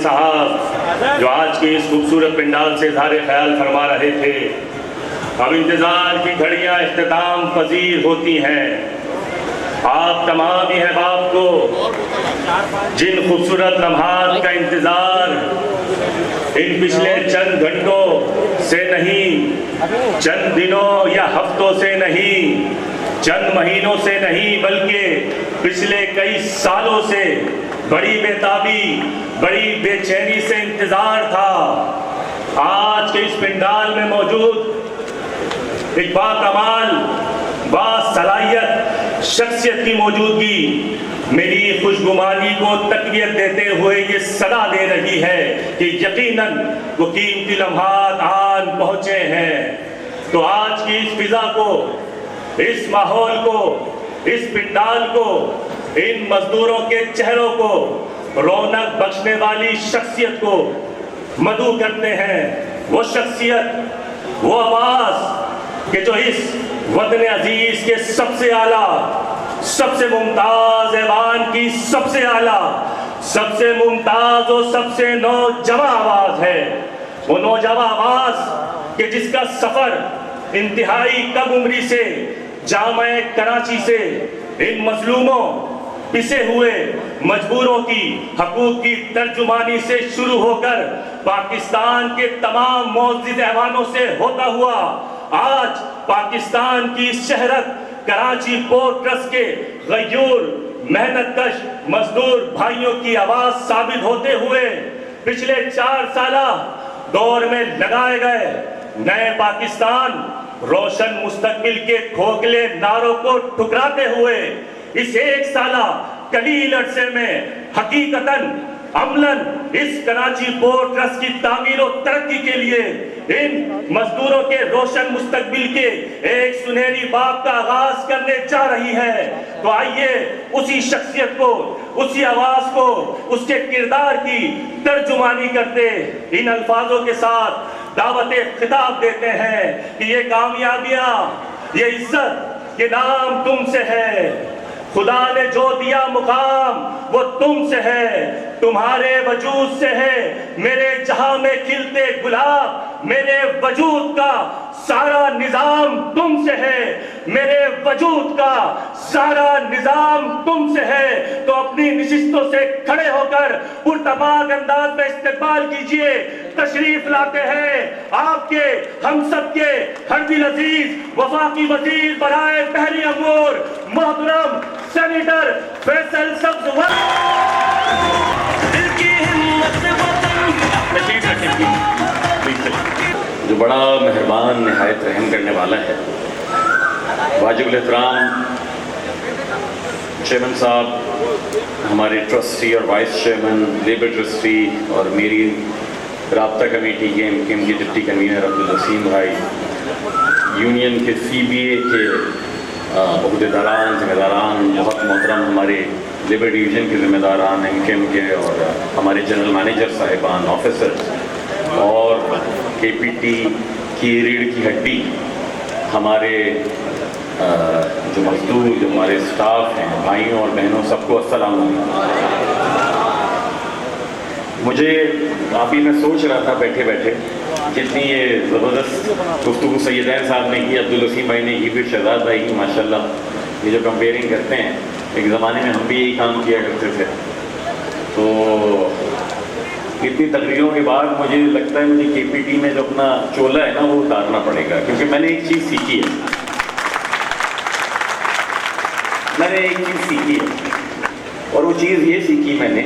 صاحب جو آج کے اس خوبصورت پنڈال سے اظہار خیال فرما رہے تھے، اب انتظار کی گھڑیاں اختتام پذیر ہوتی ہیں۔ آپ تمام ہی احباب کو جن خوبصورت لمحات کا انتظار ان پچھلے چند گھنٹوں سے نہیں، چند دنوں یا ہفتوں سے نہیں، چند مہینوں سے نہیں، بلکہ پچھلے کئی سالوں سے بڑی بےتابی، بڑی بے چینی سے انتظار تھا۔ آج کے اس پنڈال میں موجود ایک باکمال، باصلاحیت شخصیت کی موجودگی میری خوشگمانی کو تقویت دیتے ہوئے یہ صدا دے رہی ہے کہ یقیناً وہ قیمتی لمحات آن پہنچے ہیں۔ تو آج کی اس فضا کو، اس ماحول کو، اس پنڈال کو، ان مزدوروں کے چہروں کو، رونق بخشنے والی شخصیت کو مدعو کرتے ہیں۔ وہ شخصیت، وہ آواز کہ جو اس وطن عزیز کے سب سے اعلیٰ، سب سے ممتاز ایوان کی سب سے اعلیٰ، سب سے ممتاز اور سب سے نوجواں آواز ہے۔ وہ نوجواں آواز کہ جس کا سفر انتہائی کم عمری سے جامع کراچی سے ان مظلوموں، پسے ہوئے مجبوروں کی حقوق کی ترجمانی سے شروع ہو کر پاکستان کے تمام معزز ایوانوں سے ہوتا ہوا آج پاکستان کی شہرت کراچی پورٹ ٹرسٹ کے غیور محنت کش مزدور بھائیوں کی آواز ثابت ہوتے ہوئے پچھلے 4 سالہ دور میں لگائے گئے نئے پاکستان روشن مستقبل کے کھوکھلے نعروں کو ٹھکراتے ہوئے اس 1 سالہ قلیل عرصے میں حقیقتاً عملاً اس کراچی پورٹ ٹرسٹ کی تعمیر و ترقی کے لیے ان مزدوروں کے روشن مستقبل کے ایک سنہری باب کا آغاز کرنے جا رہی ہے۔ تو آئیے اسی شخصیت کو، اسی آواز کو، اس کے کردار کی ترجمانی کرتے ان الفاظوں کے ساتھ دعوت خطاب دیتے ہیں کہ یہ کامیابیاں، یہ عزت، یہ نام تم سے ہے۔ خدا نے جو دیا مقام وہ تم سے ہے، تمہارے وجود سے ہے۔ میرے جہاں میں کھلتے گلاب، میرے وجود کا سارا نظام تم سے ہے، میرے وجود کا سارا نظام تم سے ہے۔ تو اپنی نشستوں سے کھڑے ہو کر پرتپاک انداز میں استقبال کیجئے۔ تشریف لاتے ہیں آپ کے، ہم سب کے ہر دل عزیز وفاقی وزیر برائے بحری امور محترم سینیٹر فیصل سبزوار۔ جو بڑا مہربان، نہایت رحم کرنے والا ہے، واجب الاحترام چیئرمین صاحب، ہمارے ٹرسٹی اور وائس چیئرمین، لیبر ٹرسٹی اور میری رابطہ کمیٹی کے ان کے ڈپٹی کنوینر عبدالوسیم بھائی، یونین کے CBA کے عہدیداران، ذمہ داران، بہت محترم ہمارے لیبر ڈویژن کے ذمہ داران، MKM کے، اور ہمارے جنرل مینیجر صاحبان، آفیسر، اور KPT کی ریڑھ کی ہڈی ہمارے جو مزدور، جو ہمارے سٹاف ہیں، بھائیوں اور بہنوں، سب کو السلام علیکم۔ مجھے ابھی میں سوچ رہا تھا بیٹھے بیٹھے، جتنی یہ زبردست گفتگو سیدین صاحب نے کی، عبدالوسیم بھائی نے کی، پھر شہزاد بھائی کی، ماشاءاللہ یہ جو کمپیئرنگ کرتے ہیں، ایک زمانے میں ہم بھی یہی کام کیا کرتے تھے۔ تو اتنی تقریروں کے بعد مجھے لگتا ہے مجھے KPT میں جو اپنا چولا ہے نا وہ اتارنا پڑے گا، کیونکہ میں نے ایک چیز سیکھی ہے، اور وہ چیز یہ سیکھی میں نے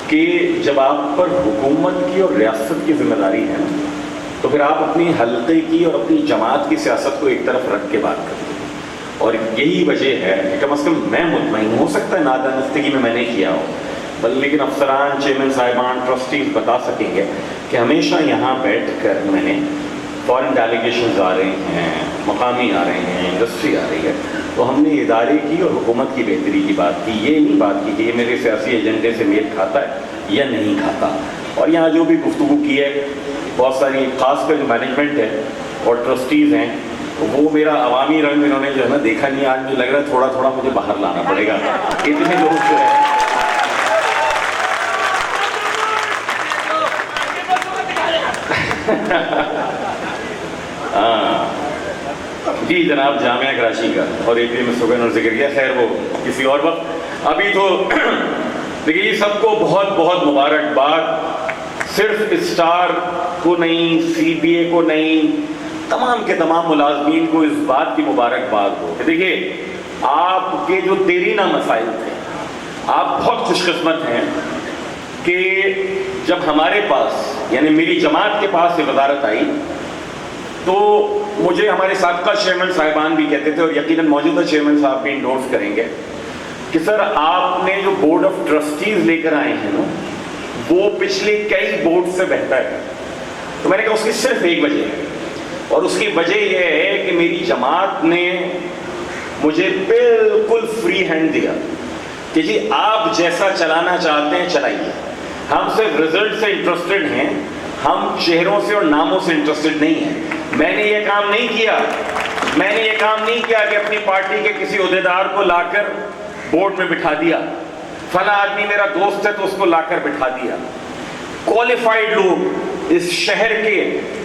کہ جب آپ پر حکومت کی اور ریاست کی ذمہ داری ہے تو پھر آپ اپنی حلقے کی اور اپنی جماعت کی سیاست کو ایک طرف رکھ کے بات کرتے ہیں۔ اور یہی وجہ ہے کہ کم از کم میں مطمئن، ہو سکتا ہے نادانستگی میں نے کیا ہو، لیکن افسران، چیئرمین صاحبان، ٹرسٹیز بتا سکیں گے کہ ہمیشہ یہاں بیٹھ کر میں نے فارن ڈیلیگیشنز آ رہے ہیں، مقامی آ رہے ہیں، انڈسٹری آ رہی ہے، تو ہم نے ادارے کی اور حکومت کی بہتری کی بات کی، یہ نہیں بات کی کہ یہ میرے سیاسی ایجنڈے سے میل کھاتا ہے یا نہیں کھاتا۔ اور یہاں جو بھی گفتگو کی ہے، بہت ساری، خاص کر جو مینجمنٹ ہے اور ٹرسٹیز ہیں، وہ میرا عوامی رنگ انہوں نے جو ہے نا دیکھا نہیں، آج مجھے لگ رہا ہے تھوڑا تھوڑا مجھے باہر لانا پڑے گا۔ اتنے لوگ جو ہے جی جناب، جامعہ کراچی کا اور اے پی ایم ایس نے ذکر کیا، خیر وہ کسی اور وقت. ابھی تو دیکھیے سب کو بہت بہت مبارکباد، صرف اسٹار کو نہیں، سی بی اے کو نہیں، تمام کے تمام ملازمین کو اس بات کی مبارکباد ہو کہ دیکھیے آپ کے جو دیرینہ مسائل تھے، آپ بہت خوش قسمت ہیں کہ جب ہمارے پاس یعنی میری جماعت کے پاس یہ وزارت آئی تو مجھے ہمارے سابقہ چیئرمین صاحبان بھی کہتے تھے اور یقیناً موجودہ چیئرمین صاحب بھی انڈورس کریں گے کہ سر آپ نے جو بورڈ آف ٹرسٹیز لے کر آئے ہیں نا وہ پچھلے کئی بورڈ سے بہتر ہے. تو میں نے کہا اس کی صرف ایک وجہ ہے، اور اس کی وجہ یہ ہے کہ میری جماعت نے مجھے بالکل فری ہینڈ دیا کہ جی آپ جیسا چلانا چاہتے ہیں چلائیے، ہم صرف رزلٹ سے انٹرسٹڈ ہیں، ہم چہروں سے اور ناموں سے انٹرسٹڈ نہیں ہیں. میں نے یہ کام نہیں کیا کہ اپنی پارٹی کے کسی عہدیدار کو لا کر بورڈ میں بٹھا دیا، فلاں آدمی میرا دوست ہے تو اس کو لا کر بٹھا دیا. کوالیفائڈ لوگ، اس شہر کے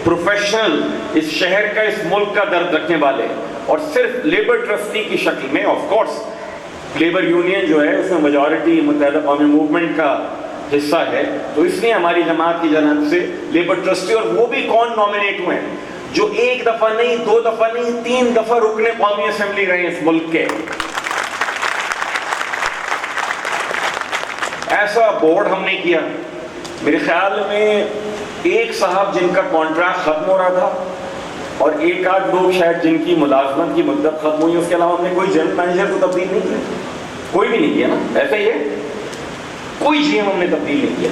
پروفیشنل، اس شہر کا، اس ملک کا درد رکھنے والے، اور صرف لیبر ٹرسٹی کی شکل میں. آف کورس لیبر یونین جو ہے اس میں میجورٹی متحدہ قومی موومنٹ کا حصہ ہے، تو اس لیے ہماری جماعت کی جانب سے لیبر ٹرسٹی، اور وہ بھی کون نامینیٹ ہوئے ہیں جو ایک دفعہ نہیں، دو دفعہ نہیں، 3 دفعہ رکن قومی اسمبلی رہے اس ملک کے. ایسا بورڈ ہم نے کیا. میرے خیال میں ایک صاحب جن کا کانٹریکٹ ختم ہو رہا تھا اور ایک آدھ لوگ شاید جن کی ملازمت کی مدت ختم ہوئی، اس کے علاوہ ہم نے کوئی جنرل مینیجر کو تبدیل نہیں کیا، کوئی بھی نہیں کیا نا. ایسا ہی ہے، کوئی جی ایم ہم نے تبدیل نہیں کیا.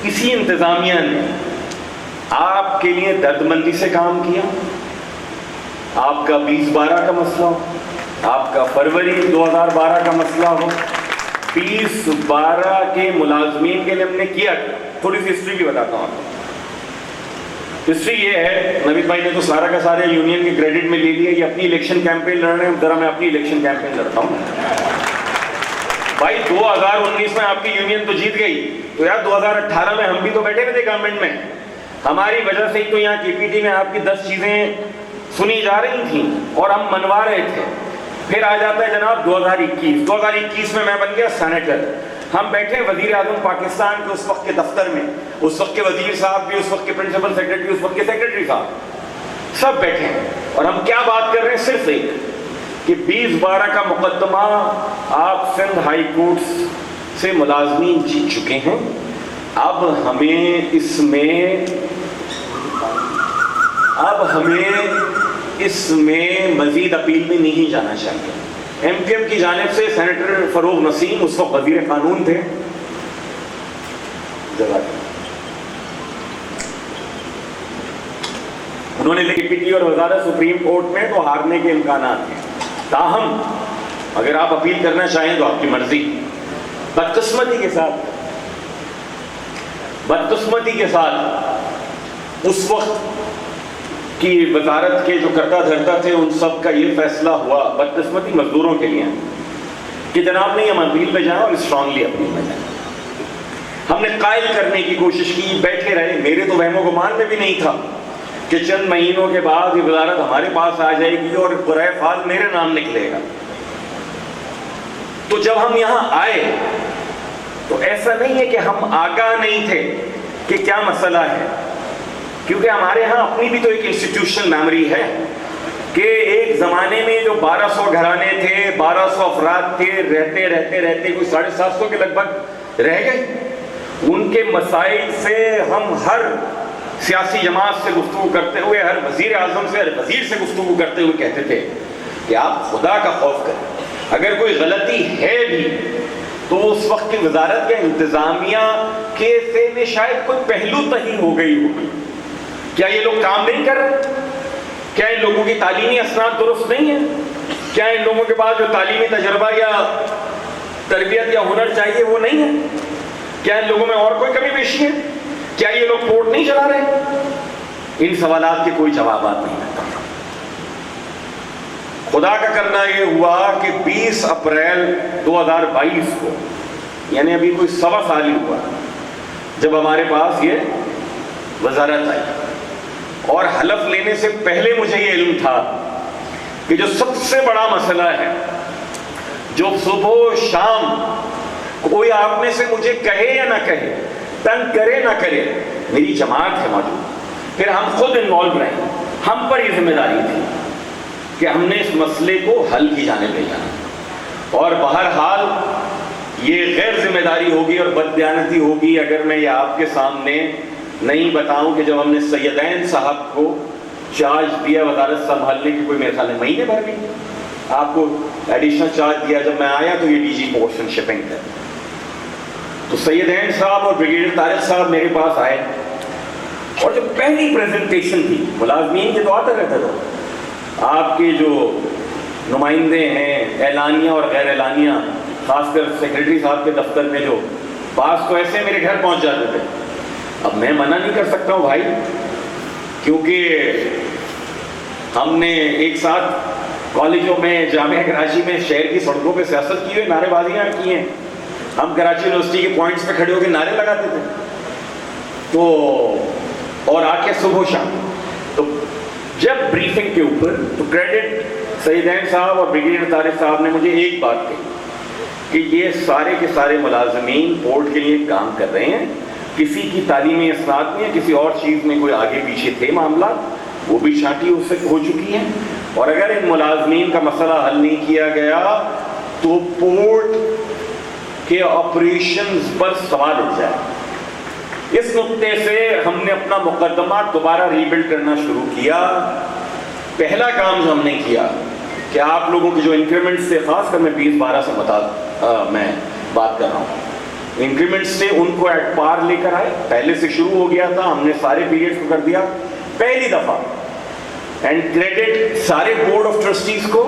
کسی انتظامیہ نے آپ کے لیے درد مندی سے کام کیا، آپ کا 2012 کا مسئلہ ہو، آپ کا فروری 2012 کا مسئلہ ہو، 2012 کے ملازمین کے لیے ہم نے کیا. تھوڑی سی ہسٹری بھی بتاتا ہوں آپ کو. ہسٹری یہ ہے، نوید بھائی نے تو سارا کا سارے یونین کے کریڈٹ میں لے لیا، یہ اپنی الیکشن کیمپین لڑ رہے ہیں، ذرا میں اپنی الیکشن کیمپین لڑتا ہوں. بھائی 2019 میں آپ کی یونین تو جیت گئی، تو یار 2018 میں ہم بھی تو بیٹھے ہوئے تھے گورنمنٹ میں، ہماری وجہ سے ہی تو یہاں کے پی ٹی میں آپ کی 10 چیزیں سنی جا رہی تھیں اور ہم منوا رہے تھے. پھر آ جاتا ہے جناب 2021 میں میں بن گیا سینیٹر. ہم بیٹھے وزیر اعظم پاکستان کے اس وقت کے دفتر میں، اس وقت کے وزیر صاحب بھی، اس وقت کے پرنسپل سیکرٹری، اس وقت کے سیکرٹری صاحب، سب بیٹھے ہیں اور ہم کیا بات کر رہے ہیں؟ صرف ایک کہ 2012 کا مقدمہ آپ سندھ ہائی کورٹ سے ملازمین جیت چکے ہیں، اب ہمیں اس میں مزید اپیل میں نہیں جانا چاہیے. ایم کیو ایم کی جانب سے سینیٹر فروغ نسیم اس وقت وزیر قانون تھے، انہوں نے لکھی پی ٹی اور وزارت سپریم کورٹ میں تو ہارنے کے امکانات ہیں. تاہم اگر آپ اپیل کرنا چاہیں تو آپ کی مرضی. بدقسمتی کے ساتھ اس وقت کی وزارت کے جو کرتا دھرتا تھے ان سب کا یہ فیصلہ ہوا، بدقسمتی مزدوروں کے لیے، کہ جناب نہیں ہم اپیل پہ جائیں اور اسٹرانگلی اپیل پہ جائیں. ہم نے قائل کرنے کی کوشش کی، بیٹھے رہے. میرے تو وہم و گمان میں بھی نہیں تھا کہ چند مہینوں کے بعد یہ وزارت ہمارے پاس آ جائے گی اور برائے فال میرے نام نکلے گا. تو جب ہم یہاں آئے تو ایسا نہیں ہے کہ ہم آگاہ نہیں تھے کہ کیا مسئلہ ہے، کیونکہ ہمارے ہاں اپنی بھی تو ایک انسٹیٹیوشنل میموری ہے کہ ایک زمانے میں جو 1200 گھرانے تھے، 1200 افراد تھے، رہتے کوئی 750 کے لگ بھگ رہ گئے. ان کے مسائل سے ہم ہر سیاسی جماعت سے گفتگو کرتے ہوئے، ہر وزیر اعظم سے، ہر وزیر سے گفتگو کرتے ہوئے کہتے تھے کہ آپ خدا کا خوف کریں، اگر کوئی غلطی ہے بھی تو اس وقت کی وزارت یا انتظامیہ کے سے میں شاید کوئی پہلو تہی ہو گئی ہوگی. کیا یہ لوگ کام نہیں کر رہے؟ کیا ان لوگوں کی تعلیمی اسناد درست نہیں ہے؟ کیا ان لوگوں کے پاس جو تعلیمی تجربہ یا تربیت یا ہنر چاہیے وہ نہیں ہے؟ کیا ان لوگوں میں اور کوئی کمی بیشی ہے؟ کیا یہ لوگ پورٹ نہیں چلا رہے؟ ان سوالات کے کوئی جوابات نہیں ملتا. خدا کا کرنا یہ ہوا کہ 20 اپریل 2022 کو، یعنی ابھی کوئی 1.25 سال ہی ہوا، جب ہمارے پاس یہ وزارت آئی، اور حلف لینے سے پہلے مجھے یہ علم تھا کہ جو سب سے بڑا مسئلہ ہے، جو صبح و شام کوئی آپ میں سے مجھے کہے یا نہ کہے، تنگ کرے نہ کرے، میری جماعت ہے موجود، پھر ہم خود انوالو رہے، ہم پر یہ ذمہ داری تھی کہ ہم نے اس مسئلے کو حل کی جانب لے جانا۔ اور بہرحال یہ غیر ذمہ داری ہوگی اور بددیانتی ہوگی اگر میں یہ آپ کے سامنے نہیں بتاؤں کہ جب ہم نے سیدین صاحب کو چارج دیا وزارت سنبھالنے کی، کوئی میرے خیال میں مہینے بھر نہیں، آپ کو ایڈیشنل چارج دیا، جب میں آیا تو یہ D G ports and shipping ہے، تو سیدین صاحب اور بریگیڈیئر طارق صاحب میرے پاس آئے، اور جو پہلی پریزنٹیشن تھی، ملازمین کے تو آتا رہتا تھا، آپ کے جو نمائندے ہیں اعلانیہ اور غیر اعلانیہ، خاص کر سیکرٹری صاحب کے دفتر میں جو بعض تو ایسے میرے گھر پہنچ جاتے تھے، اب میں منع نہیں کر سکتا ہوں بھائی، کیونکہ ہم نے ایک ساتھ کالجوں میں، جامعہ کراچی میں شہر کی سڑکوں پہ سیاست کی ہوئی، نعرے بازیاں کی ہیں، ہم کراچی یونیورسٹی کے پوائنٹس پہ کھڑے ہو کے نعرے لگاتے تھے، تو اور آ کے صبح و شام، تو جب بریفنگ کے اوپر تو کریڈٹ سیدین صاحب اور بریگیڈیئر طارق صاحب نے مجھے ایک بات کہی کہ یہ سارے کے سارے ملازمین بورڈ کے لیے کام کر رہے ہیں، کسی کی تعلیمی اسناد میں، کسی اور چیز میں کوئی آگے پیچھے تھے معاملات، وہ بھی چھانٹی اس سے ہو چکی ہیں، اور اگر ان ملازمین کا مسئلہ حل نہیں کیا گیا تو بورڈ کے آپریشنز پر سوال اٹھ جائے۔ اس نقطے سے ہم نے اپنا مقدمہ دوبارہ ری بلڈ کرنا شروع کیا۔ پہلا کام جو ہم نے کیا کہ آپ لوگوں کی جو انکریمنٹس سے، خاص کر میں 2012 سے میں بات کر رہا ہوں، انکریمنٹ سے ان کو ایٹ پار لے کر آئے، پہلے سے شروع ہو گیا تھا، ہم نے سارے پیریڈز کو کر دیا پہلی دفعہ، اینڈ کریڈٹ سارے بورڈ آف ٹرسٹیز کو،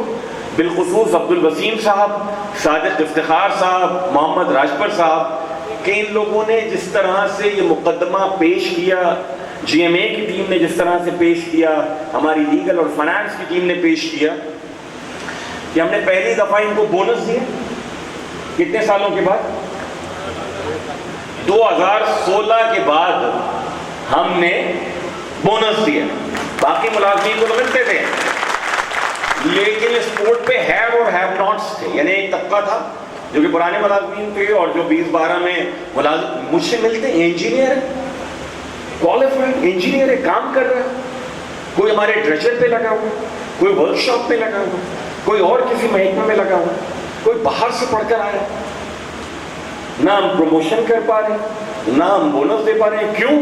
بالخصوص عبد الوسیم صاحب، صادق افتخار صاحب، محمد راجپر صاحب، کہ ان لوگوں نے جس طرح سے یہ مقدمہ پیش کیا، جی ایم اے کی ٹیم نے جس طرح سے پیش کیا، ہماری لیگل اور فائنانس کی ٹیم نے پیش کیا، کہ ہم نے پہلی دفعہ ان کو بونس دیا، کتنے سالوں کے بعد؟ 2016 کے بعد ہم نے بونس دیا، باقی ملازمین کو تو ملتے تھے، لیکن اس بورڈ پہ ہیو اور ہیو ناٹس تھے، یعنی ایک طبقہ تھا جو کہ پرانے ملازمین تھے اور جو 2012 میں ملازم مجھ سے ملتے ہیں، انجینئر ہے، کوالیفائڈ انجینئر ہے، کام کر رہا ہے، کوئی ہمارے ڈریچر پہ لگا ہوا، کوئی ورک شاپ پہ لگا ہوا، کوئی اور کسی محکمہ میں لگا ہوا، کوئی باہر سے پڑھ کر آیا، نہ ہم پروموشن کر پا رہے ہیں، نہ ہم بونس دے پا رہے ہیں۔ کیوں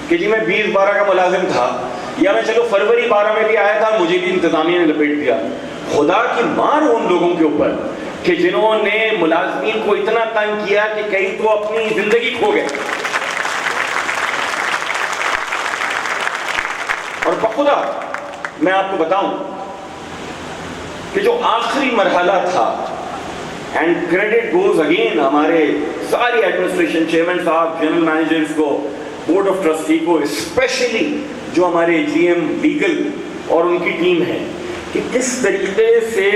کہ جی میں 2012 کا ملازم تھا، یا میں چلو فروری 12 میں بھی آیا تھا، مجھے بھی انتظامیہ نے لپیٹ دیا۔ خدا کی مار ان لوگوں کے اوپر کہ جنہوں نے ملازمین کو اتنا تنگ کیا کہ کئی تو اپنی زندگی کھو گئے۔ اور بخدا میں آپ کو بتاؤں کہ جو آخری مرحلہ تھا، اینڈ کریڈٹ گوز اگین ہمارے ساری ایڈمنسٹریشن، چیئرمین صاحب، جنرل مینیجرز کو، بورڈ آف ٹرسٹی کو، اسپیشلی جو ہمارے جی ایم لیگل اور ان کی ٹیم ہے، کہ کس طریقے سے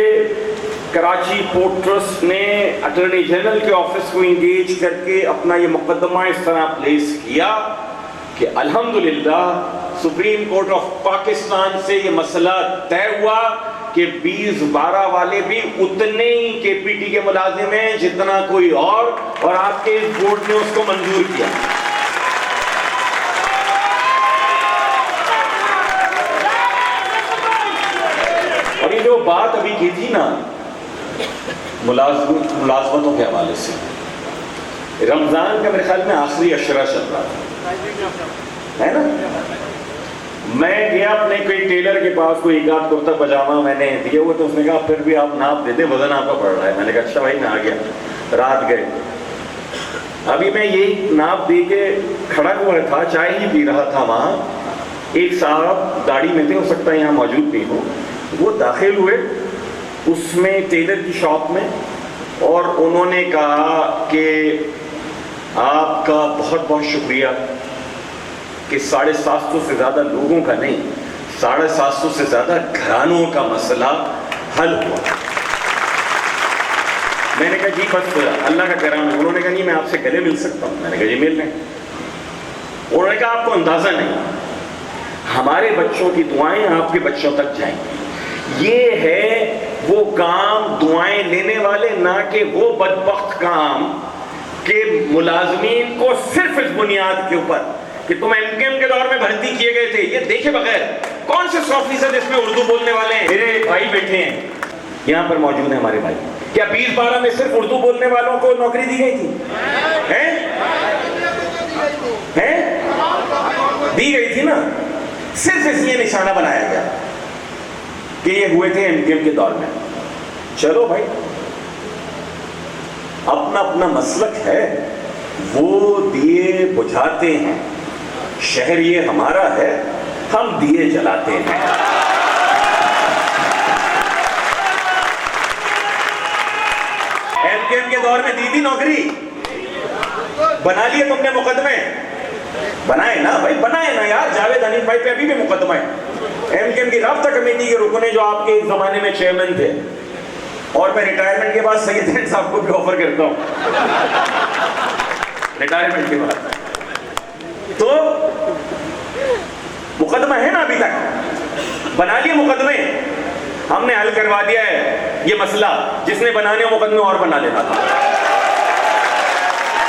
کراچی پورٹ ٹرسٹ نے اٹارنی جنرل کے آفس کو انگیج کر کے اپنا یہ مقدمہ اس طرح پلیس کیا کہ الحمدللہ سپریم کورٹ آف پاکستان سے یہ مسئلہ طے ہوا کہ 2012 والے بھی اتنے ہی کے پی ٹی کے ملازم ہیں جتنا کوئی اور آپ کے اس بورڈ نے اس کو منظور کیا۔ اور یہ جو بات ابھی کی تھی نا ملازمتوں کے حوالے سے، رمضان کا میرے خیال میں آخری عشرہ چل رہا تھا، ہے نا؟ میں گیا اپنے کوئی ٹیلر کے پاس، کوئی ایک آدھ کرتا پجامہ میں نے دیے ہوئے، تو اس نے کہا پھر بھی آپ ناپ دیتے، وزن آپ کا پڑ رہا ہے۔ میں نے کہا اچھا بھائی، میں آ گیا، رات گئے، ابھی میں یہی ناپ دے کے کھڑا ہوا تھا، چائے ہی پی رہا تھا، وہاں ایک صاحب گاڑی میں تھے، ہو سکتا ہے یہاں موجود بھی ہوں، وہ داخل ہوئے اس میں ٹیلر کی شاپ میں، اور انہوں نے کہا کہ آپ کا بہت بہت شکریہ کہ 750 سے زیادہ لوگوں کا نہیں، 750 سے زیادہ گھرانوں کا مسئلہ حل ہوا۔ میں نے کہا جی بس اللہ کا کرم ہے۔ انہوں نے کہا نہیں میں آپ سے گلے مل سکتا ہوں۔ میں نے کہا جی مل لیں۔ انہوں نے کہا آپ کو اندازہ نہیں، ہمارے بچوں کی دعائیں آپ کے بچوں تک جائیں گی۔ یہ ہے وہ کام دعائیں لینے والے، نہ کہ وہ بدبخت کام کہ ملازمین کو صرف اس بنیاد کے اوپر کہ تم ایم کے ایم کے دور میں بھرتی کیے گئے تھے، یہ دیکھے بغیر کون سے 100% اس میں اردو بولنے والے ہیں؟ میرے بھائی بیٹھے ہیں یہاں پر موجود ہیں ہمارے بھائی، کیا 2012 میں صرف اردو بولنے والوں کو نوکری دی گئی تھی؟ دی گئی تھی نا، صرف اس لیے نشانہ بنایا گیا کہ یہ ہوئے تھے ایم کے ایم کے دور میں۔ چلو بھائی، اپنا اپنا مسلک ہے، وہ دیے بجھاتے ہیں، شہر یہ ہمارا ہے، ہم دیے جلاتے ہیں۔ ایم کے ایم کے دور میں دی تھی نوکری، بنا لیے تم نے مقدمے، بنائے نا بھائی، بنائے نا یار، جاوید حنیف بھائی پہ ابھی بھی مقدمہ ہے۔ ایم کے ایم کی رابطہ کمیٹی کے رکن جو آپ کے ایک زمانے میں چیئرمین تھے، اور میں ریٹائرمنٹ کے بعد سید حسین صاحب کو بھی آفر کرتا ہوں ریٹائرمنٹ کے بعد، تو مقدمہ ہے نا ابھی تک، بنا لیے مقدمے، ہم نے حل کروا دیا ہے یہ مسئلہ، جس نے بنانے مقدمے اور بنا لینا تھا۔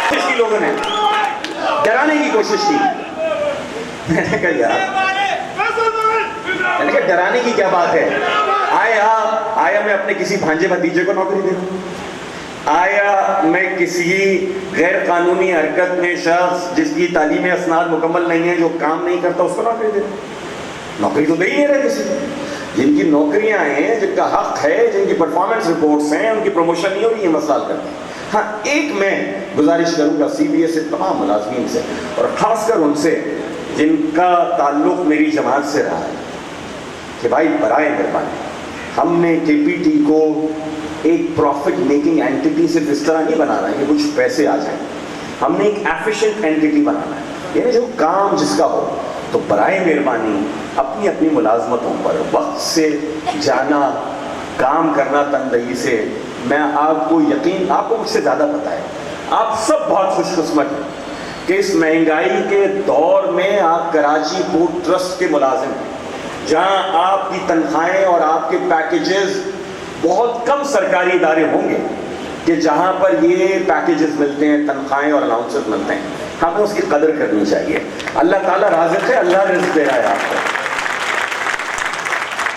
کوشش کی لوگوں نے، ڈرانے کی کوشش کی، میں نے کہا یار، میں نے کہا ڈرانے کی کیا بات ہے؟ آیا میں اپنے کسی بھانجے بھتیجے کو نوکری دے دوں؟ آیا میں کسی غیر قانونی حرکت میں شخص جس کی تعلیمی اسناد مکمل نہیں ہے، جو کام نہیں کرتا، اس کو نوکری دے دوں؟ نوکری تو دے ہی نہیں رہے کسی کو۔ جن کی نوکریاں ہیں، جن کا حق ہے، جن کی پرفارمنس رپورٹس ہیں، ان کی پروموشن نہیں ہو رہی ہے، مسئلہ حل کرتے ہیں۔ ہاں، ایک میں گزارش کروں گا سی بی ایس سے تمام ملازمین سے، اور خاص کر ان سے جن کا تعلق میری جماعت سے رہا ہے، کہ بھائی برائے مہربانی، ہم نے کے پی ٹی کو ایک پروفٹ میکنگ اینٹیٹی صرف اس طرح نہیں بنانا ہے کہ کچھ پیسے آ جائیں، ہم نے ایک ایفیشینٹ اینٹیٹی بنانا ہے، یعنی جو کام جس کا ہو، تو برائے مہربانی اپنی اپنی ملازمتوں پر وقت سے جانا، کام کرنا تندہی سے۔ میں آپ کو یقین، آپ کو مجھ سے زیادہ پتہ ہے، آپ سب بہت خوش قسمت ہیں کہ اس مہنگائی کے دور میں آپ کراچی پورٹ ٹرسٹ کے ملازم ہیں، جہاں آپ کی تنخواہیں اور آپ کے پیکیجز، بہت کم سرکاری ادارے ہوں گے کہ جہاں پر یہ پیکیجز ملتے ہیں، تنخواہیں اور الاؤنسز ملتے ہیں۔ ہمیں اس کی قدر کرنی چاہیے۔ اللہ تعالیٰ رازق ہے، اللہ رزق دے رہا ہے آپ کو،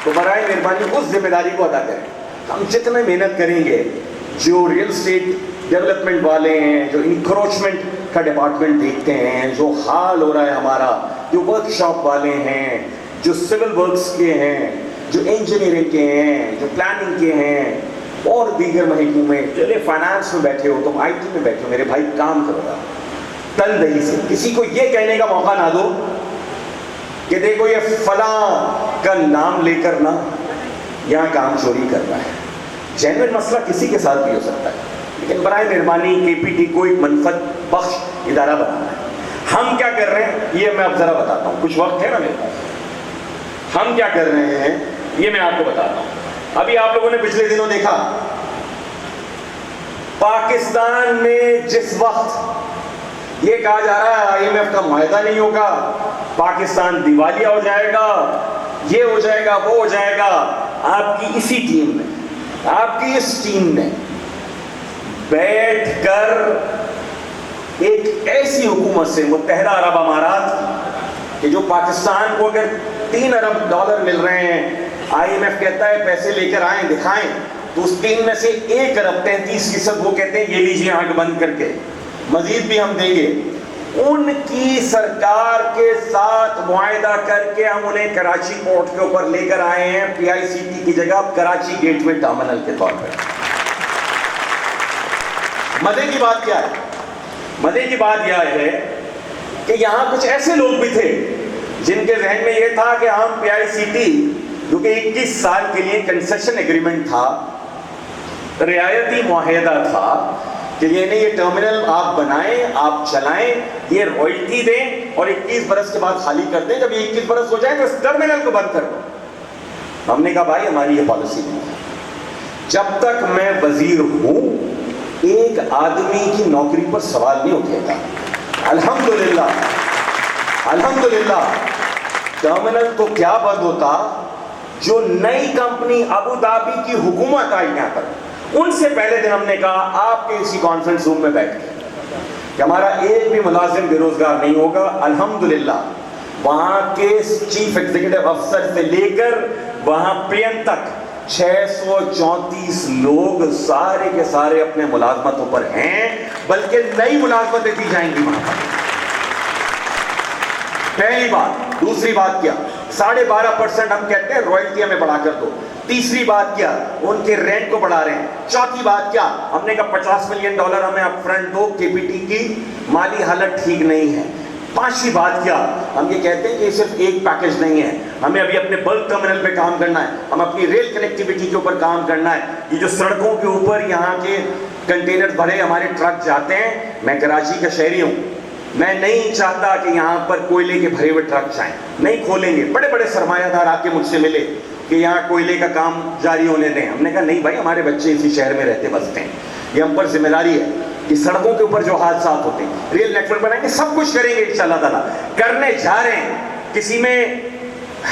تو برائے مہربانی اس ذمہ داری کو ادا کریں۔ ہم جتنے محنت کریں گے، جو ریل اسٹیٹ ڈیولپمنٹ والے ہیں، جو انکروچمنٹ کا ڈپارٹمنٹ دیکھتے ہیں، جو حال ہو رہا ہے ہمارا، جو ورک شاپ والے ہیں، جو سول ورکس کے ہیں، جو انجینئرنگ کے ہیں، جو پلاننگ کے ہیں، اور دیگر محکموں میں، چلے فائنانس میں بیٹھے ہو، تم آئی ٹی میں بیٹھے ہو، میرے بھائی کام کرو گا تندہی سے۔ کسی کو یہ کہنے کا موقع نہ دو کہ دیکھو یہ فلاں کا نام لے کر نہ یہاں کام چوری کرنا ہے۔ جینوئن مسئلہ کسی کے ساتھ بھی ہو سکتا ہے، لیکن برائے مہربانی کے پی ٹی کو ایک منفعت بخش ادارہ بنانا ہے۔ ہم کیا کر رہے ہیں یہ میں اب ذرا بتاتا ہوں، کچھ وقت ہے نا میرے پاس۔ ہم کیا کر رہے ہیں یہ میں آپ کو بتاتا ہوں۔ ابھی آپ لوگوں نے پچھلے دنوں دیکھا، پاکستان میں جس وقت یہ کہا جا رہا ہے آئی ایم ایف کا معاہدہ نہیں ہوگا، پاکستان دیوالیہ ہو جائے گا، یہ ہو جائے گا، وہ ہو جائے گا، آپ کی اسی ٹیم نے، آپ کی اس ٹیم نے بیٹھ کر ایک ایسی حکومت سے، متحدہ عرب امارات کی، کہ جو پاکستان کو اگر $3 ارب مل رہے ہیں، آئی ایم ایف کہتا ہے پیسے لے کر آئیں دکھائیں، تو اس 3 میں سے 1 ارب 33% وہ کہتے ہیں یہ لیجیے آنکھ بند کر کے، مزید بھی ہم دیں گے۔ ان کی سرکار کے ساتھ معاہدہ کر کے ہم انہیں کراچی پورٹ کے اوپر لے کر آئے ہیں، پی آئی سی ٹی کی جگہ کراچی گیٹ وے ٹرمینل کے طور پر۔ مزے کی بات کیا ہے؟ مزے کی بات یہ ہے کہ یہاں کچھ ایسے لوگ بھی تھے جن کے ذہن میں یہ تھا کہ ہم پی آئی سی ٹی، جو کہ 21 سال کے لیے کنسیشن ایگریمنٹ تھا، رعایتی معاہدہ تھا، کہ یہ ٹرمینل آپ بنائیں، آپ چلائیں، یہ رویلٹی دیں، اور 21 برس کے بعد خالی کر دیں۔ جب یہ 21 برس ہو جائے تو اس ٹرمینل کو بند کر دو۔ ہم نے کہا بھائی ہماری یہ پالیسی نہیں ہے، جب تک میں وزیر ہوں ایک آدمی کی نوکری پر سوال نہیں اٹھے گا۔ الحمدللہ الحمدللہ ٹرمینل تو کیا بند ہوتا، جو نئی کمپنی ابو دھابی کی حکومت آئی یہاں پر، ان سے پہلے دن ہم نے کہا آپ کے اسی کانفرنس روم میں بیٹھ کے کہ ہمارا ایک بھی ملازم بے روزگار نہیں ہوگا. الحمدللہ وہاں کے چیف ایگزیکٹو افسر سے لے کر وہاں پی ایم تک 634 لوگ سارے کے سارے اپنے ملازمتوں پر ہیں، بلکہ نئی ملازمتیں دی جائیں گی وہاں پر. پہلی بات. دوسری بات کیا، 12.5% ہم کہتے ہیں رائلٹی ہمیں بڑھا کر دو. تیسری بات کیا، ان کے رینٹ کو بڑھا رہے ہیں. چوتھی بات کیا، ہم نے کہا $50 ملین ہمیں اپ فرنٹ دو، کے پی ٹی کی مالی حالت ٹھیک نہیں ہے. پانچویں بات کیا، ہم یہ کہتے ہیں کہ یہ صرف ایک پیکج نہیں ہے، ہمیں ابھی اپنے بلک ٹرمینل پہ کام کرنا ہے، ہم اپنی ریل کنیکٹیویٹی کے اوپر کام کرنا ہے. یہ جو سڑکوں کے اوپر یہاں کے کنٹینر بھرے ہمارے ٹرک جاتے ہیں، میں کراچی کا شہری ہوں، میں نہیں چاہتا کہ یہاں پر کوئلے کے بھرے ہوئے ٹرک جائیں. نہیں کھولیں گے. بڑے بڑے سرمایہ دار آ کے مجھ سے ملے کہ یہاں کوئلے کا کام جاری ہونے دیں. ہم نے کہا نہیں بھائی، ہمارے بچے اسی شہر میں رہتے بستے ہیں، یہ ہم پر ذمہ داری ہے کہ سڑکوں کے اوپر جو حادثات ہوتے ہیں ریل نیٹ ورک بنائیں گے، سب کچھ کریں گے انشاءاللہ تعالیٰ. کرنے جا رہے ہیں، کسی میں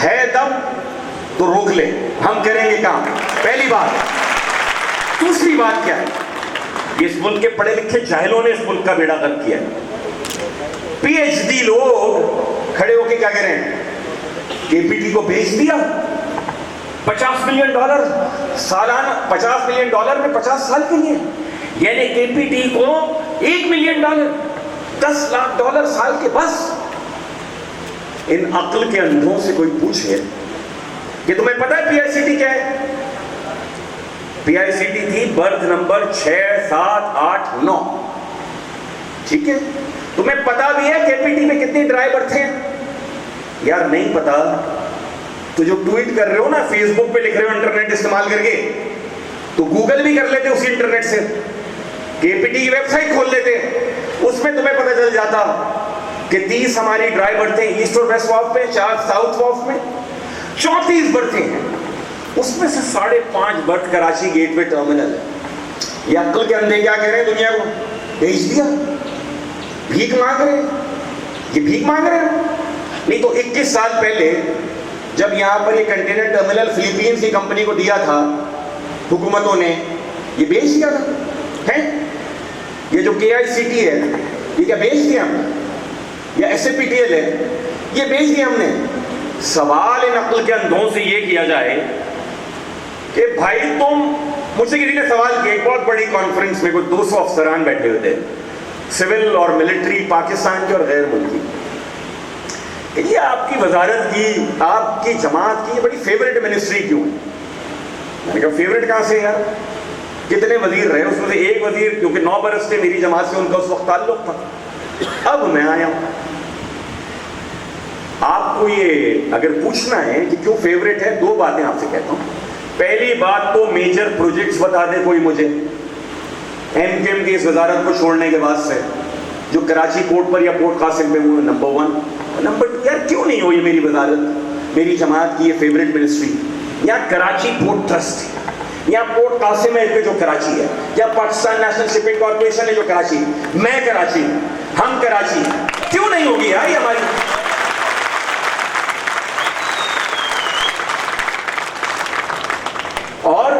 ہے دم تو روک لیں، ہم کریں گے کام. پہلی بات. دوسری بات کیا ہے، اس ملک کے پڑھے لکھے جاہلوں نے اس ملک کا بیڑا غرق کیا. پی ایچ ڈی لوگ کھڑے ہو کے کیا کہہ رہے ہیں، کے پی ٹی کو بھیج دیا $50 ملین سالانہ. $50 ملین میں 50 سال کے لیے، یعنی کے پی ٹی کو $1 ملین $10 لاکھ سال کے. بس ان عقل کے اندھوں سے کوئی پوچھے کہ تمہیں پتہ ہے پی آئی سی ٹی کیا ہے؟ پی آئی سی ٹی تھی برتھ نمبر 6 7 8 9. ٹھیک ہے، تمہیں پتا بھی ہے کے پی ٹی میں کتنی ڈرائیور تھے؟ یار نہیں پتا تو جو ٹویٹ کر رہے ہو نا، فیس بک پہ لکھ رہے ہو انٹرنیٹ استعمال کر کے، تو گوگل بھی کر لیتے اسی انٹرنیٹ سے، کے پی ٹی کی ویب سائٹ کھول لیتے، اس میں تمہیں پتہ چل جاتا کہ 30 ہماری ڈرائیور تھے ایسٹ اور ویسٹ وارف میں، 4 ساؤتھ وارف میں، 34 برتھیں ہیں، اس میں سے 5.5 برتھ کراچی گیٹ وے ٹرمینل ہے. یہ عقل کے اندھے کیا کہہ رہے ہیں دنیا کو، بھیج دیا. بھیک مانگ رہے ہیں، یہ بھیک مانگ رہے ہیں. نہیں تو 21 سال پہلے جب یہاں پر یہ کنٹینر ٹرمینل فلیپینز کی کمپنی کو دیا تھا حکومتوں نے، یہ بیچ دیا تھا. یہ جو کے آئی سی ٹی ہے، یہ کیا بیچ دیا ہم نے؟ یا S A P T L ہے، یہ بیچ دیا ہم نے. سوال ان عقل کے اندھوں سے یہ کیا جائے کہ بھائی تم مجھ سے کسی نے سوال کیا، ایک بہت بڑی کانفرنس میں کوئی 200 افسران بیٹھے ہوئے تھے، سول اور ملٹری، پاکستان کے اور غیر ملکی، کہ یہ آپ کی وزارت کی، آپ کی جماعت کی یہ بڑی فیوریٹ منسٹری کیوں ہے؟ میں نے کہا فیوریٹ کہاں سے یار، کتنے وزیر رہے، اس میں سے ایک وزیر کیونکہ 9 برس سے میری جماعت سے ان کا اس وقت تعلق تھا، اب میں آیا ہوں. آپ کو یہ اگر پوچھنا ہے کہ کیوں فیوریٹ ہے، 2 باتیں آپ سے کہتا ہوں. پہلی بات تو میجر پروجیکٹس بتا دے کوئی مجھے ایم کیو ایم کی اس وزارت کو چھوڑنے کے بعد سے، جو کراچی پورٹ پر یا پورٹ قاسم پہ ہوئے. نمبر 1. نمبر 2، یار کیوں نہیں ہو یہ میری وزارت، میری جماعت کی یہ فیوریٹ منسٹری؟ یہاں کراچی پورٹ ٹرسٹ ہے، یہاں پورٹ قاسم ہے جو کراچی ہے، یا پاکستان نیشنل شپنگ کارپوریشن ہے جو کراچی ہے، میں کراچی ہوں، ہم کراچی ہیں، کیوں نہیں ہوگی یار یہ ہماری؟ اور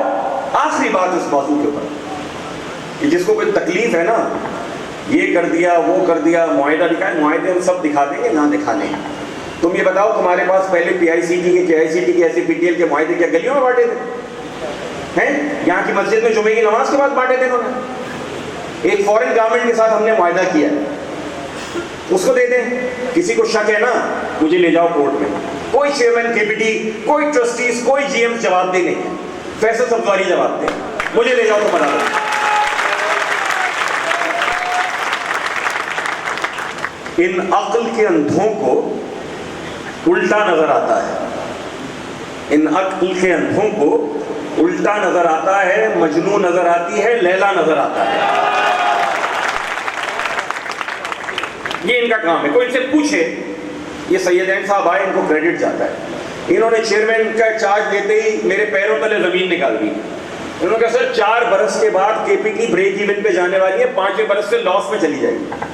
آخری بات اس موضوع کے اوپر کہ جس کو کوئی تکلیف ہے نا، یہ کر دیا وہ کر دیا، معاہدہ دکھائیں، معاہدے ہم سب دکھا دیں گے، نہ دکھانے ہیں. تم یہ بتاؤ تمہارے پاس پہلے پی آئی سی ٹی کے، کے آئی سی ٹی کے، S C P T L کے معاہدے کیا گلیوں میں بانٹے تھے ہیں؟ یہاں کی مسجد میں جمعے کی نماز کے بعد بانٹے تھے انہوں نے. ایک فورن گورنمنٹ کے ساتھ ہم نے معاہدہ کیا ہے، اس کو دے دیں. کسی کو شک ہے نا، مجھے لے جاؤ کورٹ میں، کوئی چیئرمین کے پی ٹی، کوئی ٹرسٹیز، کوئی جی ایم جواب دے نہیں، فیصل سبزواری جواب دیں، مجھے لے جاؤ تو بنا دو. ان عقل کے اندھوں کو الٹا نظر آتا ہے، ان عقل کے اندھوں کو الٹا نظر آتا ہے، مجنون نظر آتی ہے، لیلا نظر آتا ہے. یہ ان کا کام ہے. کوئی ان سے پوچھے، یہ سیدین صاحب آئے، ان کو کریڈٹ جاتا ہے، انہوں نے چیئرمین کا چارج لیتے ہی میرے پیروں تلے زمین نکال دی. انہوں نے کہا سر 4 برس کے بعد کے پی ٹی بریک ایون پہ جانے والی ہے، 5ویں برس سے لاس میں چلی جائے گی.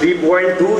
3.2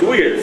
2 years,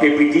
KPT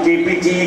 KPT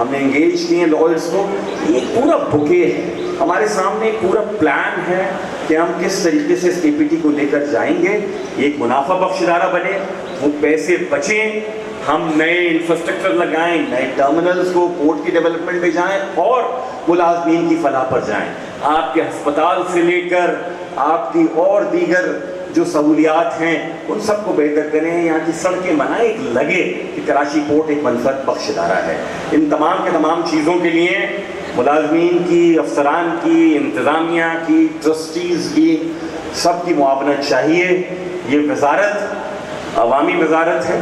ہم نے انگیج کیے ہیں لائرس کو. یہ پورا بکے ہے ہمارے سامنے، ایک پورا پلان ہے کہ ہم کس طریقے سے اس کے پی ٹی کو لے کر جائیں گے. یہ ایک منافع بخش ادارہ بنے، وہ پیسے بچیں، ہم نئے انفراسٹرکچر لگائیں، نئے ٹرمینلز کو پورٹ کی ڈیولپمنٹ پہ جائیں اور ملازمین کی فلاح پر جائیں. آپ کے ہسپتال سے لے کر آپ کی اور دیگر جو سہولیات ہیں ان سب کو بہتر کریں. یہاں کی سڑکیں بنائیں، ایک لگے کہ کراچی پورٹ ایک منفعت بخش ادارہ ہے. ان تمام کے تمام چیزوں کے لیے ملازمین کی، افسران کی، انتظامیہ کی، ٹرسٹیز کی، سب کی معاونت چاہیے. یہ وزارت عوامی وزارت ہے،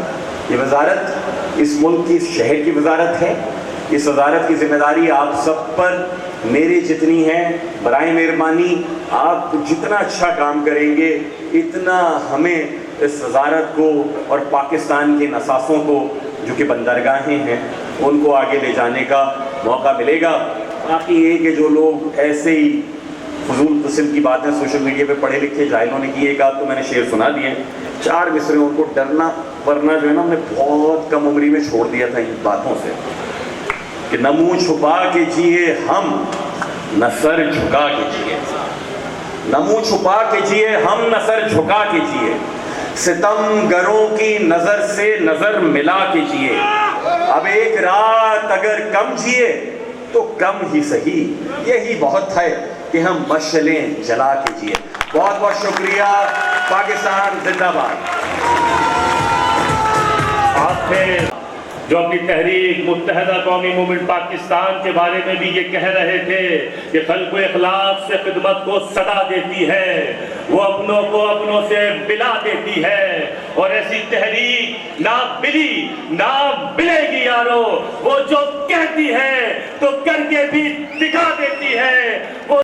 یہ وزارت اس ملک کی، اس شہر کی وزارت ہے. اس وزارت کی ذمہ داری آپ سب پر میرے جتنی ہے. برائے مہربانی آپ جتنا اچھا کام کریں گے اتنا ہمیں اس وزارت کو اور پاکستان کے نثاثوں کو جو کہ بندرگاہیں ہیں ان کو آگے لے جانے کا موقع ملے گا. باقی یہ کہ جو لوگ ایسے ہی فضول قسم کی باتیں سوشل میڈیا پہ پڑھے لکھے جاہلوں نے کی، ایک آدھ تو میں نے شعر سنا دیے، 4 مصرے ان کو ڈرنا ورنہ جو ہے نا ہم نے بہت کم عمری میں چھوڑ دیا تھا ان باتوں سے کہ نہ منہ چھپا کے جیے ہم، نہ سر جھکا کے جیے. نہ منہ چھپا کے جیے ہم، نہ سر جھکا کے جیے. ستم گروں کی نظر سے نظر ملا کے جیے. اب ایک رات اگر کم جیے تو کم ہی سہی، یہی بہت ہے کہ ہم مشعلیں جلا کے جیے. بہت بہت شکریہ. پاکستان زندہ باد. آپ تھے جو اپنی تحریک متحدہ قومی موومنٹ پاکستان کے بارے میں بھی یہ کہہ رہے تھے کہ خلق و اخلاق سے خدمت کو صدا دیتی ہے، وہ اپنوں کو اپنوں سے بلا دیتی ہے، اور ایسی تحریک نہ بلے گی یارو. وہ جو کہتی ہے تو کر کے بھی